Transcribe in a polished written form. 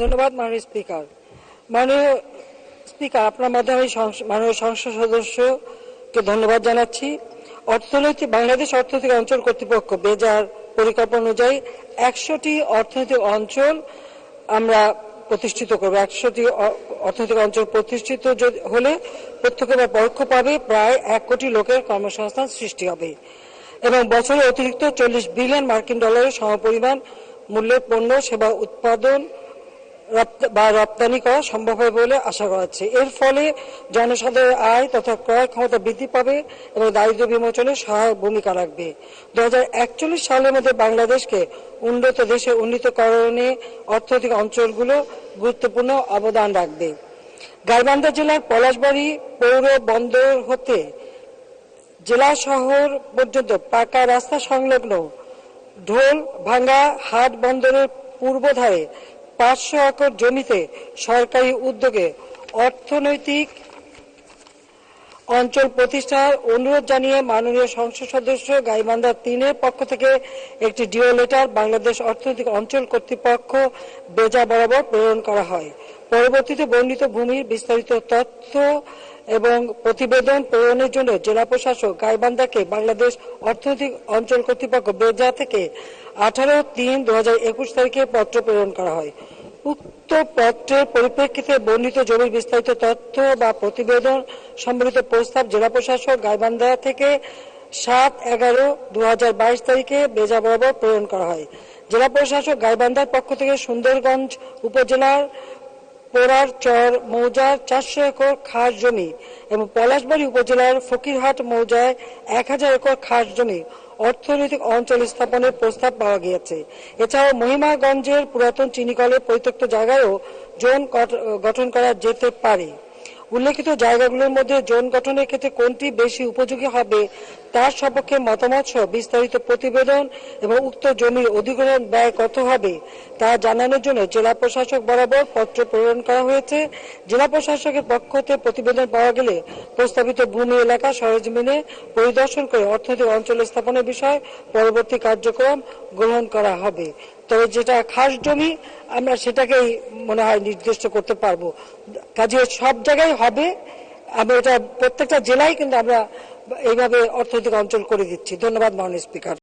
ধন্যবাদ মাননীয় স্পিকার। মাননীয় স্পিকার, আপনার মাধ্যমে মাননীয় সংসদ সদস্যকে ধন্যবাদ জানাচ্ছি। বাংলাদেশ অর্থনৈতিক অঞ্চল কর্তৃপক্ষ বেজার পরিকল্পনা অনুযায়ী 100টি অর্থনৈতিক অঞ্চল আমরা প্রতিষ্ঠিত করব। 100টি অর্থনৈতিক অঞ্চল প্রতিষ্ঠিত হলে প্রত্যক্ষ বা পরোক্ষ পাবে প্রায় 1 কোটি লোকের কর্মসংস্থান সৃষ্টি হবে এবং বছরে অতিরিক্ত 40 বিলিয়ন মার্কিন ডলারের সমপরিমাণ মূল্যের পণ্য সেবা উৎপাদন বা রপ্তানি করা সম্ভব হবে বলে আশা করা হচ্ছে। এর ফলে জনসাধারণের আয় তথা ক্রয় ক্ষমতা বৃদ্ধি পাবে এবং দারিদ্র্য বিমোচনে সহায়ক ভূমিকা রাখবে। 2041 সালের মধ্যে বাংলাদেশকে উন্নত দেশে উন্নীতকরণে অর্থনৈতিক অঞ্চলগুলো গুরুত্বপূর্ণ অবদান রাখবে। গাইবান্ধা জেলার পলাশবাড়ী পৌর বন্দর হতে জেলা শহর পর্যন্ত পাকা রাস্তা সংলগ্ন ঢোল ভাঙ্গা হাট বন্দরের পূর্ব ধারে 500 একর জমিতে সরকারি উদ্যোগে অর্থনৈতিক অঞ্চল প্রতিষ্ঠার অনুরোধ জানিয়ে মাননীয় সংসদ সদস্য গাইবান্ধা 3-এর পক্ষ থেকে একটি ডিও লেটার বাংলাদেশ অর্থনৈতিক অঞ্চল কর্তৃপক্ষ বেজা বরাবর প্রেরণ করা হয়। পরবর্তীতে বর্ণিত ভূমির বিস্তারিত তথ্য এবং প্রতিবেদন প্রেরণের জন্য জেলা প্রশাসক গাইবান্ধাকে বাংলাদেশ অর্থনৈতিক অঞ্চল কর্তৃপক্ষ বেজা থেকে 18/3/2021 তারিখে পত্র প্রেরণ করা হয়। উক্ত পত্রের পরিপ্রেক্ষিতে বর্ণিত জমির বিস্তারিত তথ্য বা প্রতিবেদন সম্বলিত প্রস্তাব জেলা প্রশাসক গাইবান্ধা থেকে 7/11/2022 তারিখে বেজা বরাবর প্রেরণ করা হয়। জেলা প্রশাসক গাইবান্ধার পক্ষ থেকে সুন্দরগঞ্জ উপজেলার পোড়ার চর মৌজার 400 একর খাস জমি এবং পলাশবাড়ী উপজেলার ফকিরহাট মৌজায় 1000 একর খাস জমি অর্থনৈতিক অঞ্চল স্থাপনের প্রস্তাব পাওয়া গিয়েছে। এছাড়াও মহিমাগঞ্জের পুরাতন চিনিকলের পরিত্যক্ত জায়গায়ও জোন গঠন করা যেতে পারে। উল্লেখিত জায়গাগুলোর মধ্যে জোন গঠনের ক্ষেত্রে কোনটি বেশি উপযোগী হবে তার সপক্ষে মতামত সহ বিস্তারিত প্রতিবেদন এবং উক্ত জমির অধিগ্রহণ ব্যয় কত হবে তা জানানোর জন্য জেলা প্রশাসক বরাবর পত্র প্রেরণ করা হয়েছে। জেলা প্রশাসকের পক্ষ থেকে প্রতিবেদন পাওয়া গেলে প্রস্তাবিত ভূমি এলাকা সরেজমিনে পরিদর্শন করে অর্থনৈতিক অঞ্চল স্থাপনের বিষয়ে পরবর্তী কার্যক্রম গ্রহণ করা হবে। তবে যেটা খাস জমি আমরা সেটাকেই মনে হয় নির্দিষ্ট করতে পারবো। কাজে সব জায়গায় হবে, আমরা এটা প্রত্যেকটা জেলায় কিন্তু আমরা এইভাবে অর্থনৈতিক অঞ্চল করে দিচ্ছি। ধন্যবাদ মাননীয় স্পিকার।